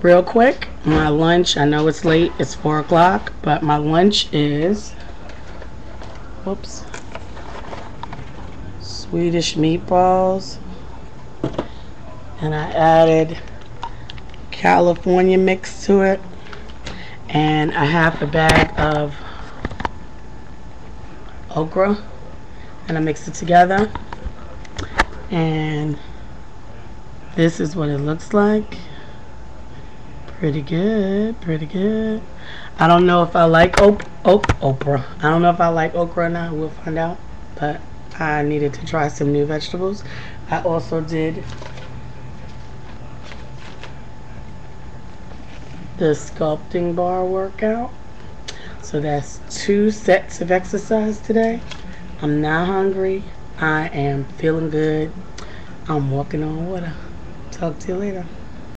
Real quick, my lunch, I know it's late, it's 4 o'clock, but my lunch is, whoops, Swedish meatballs, and I added California mix to it, and a half a bag of okra, and I mixed it together, and this is what it looks like. Pretty good, pretty good. I don't know if I like okra. I don't know if I like okra or not. We'll find out. But I needed to try some new vegetables. I also did the sculpting bar workout. So that's 2 sets of exercise today. I'm not hungry. I am feeling good. I'm walking on water. Talk to you later.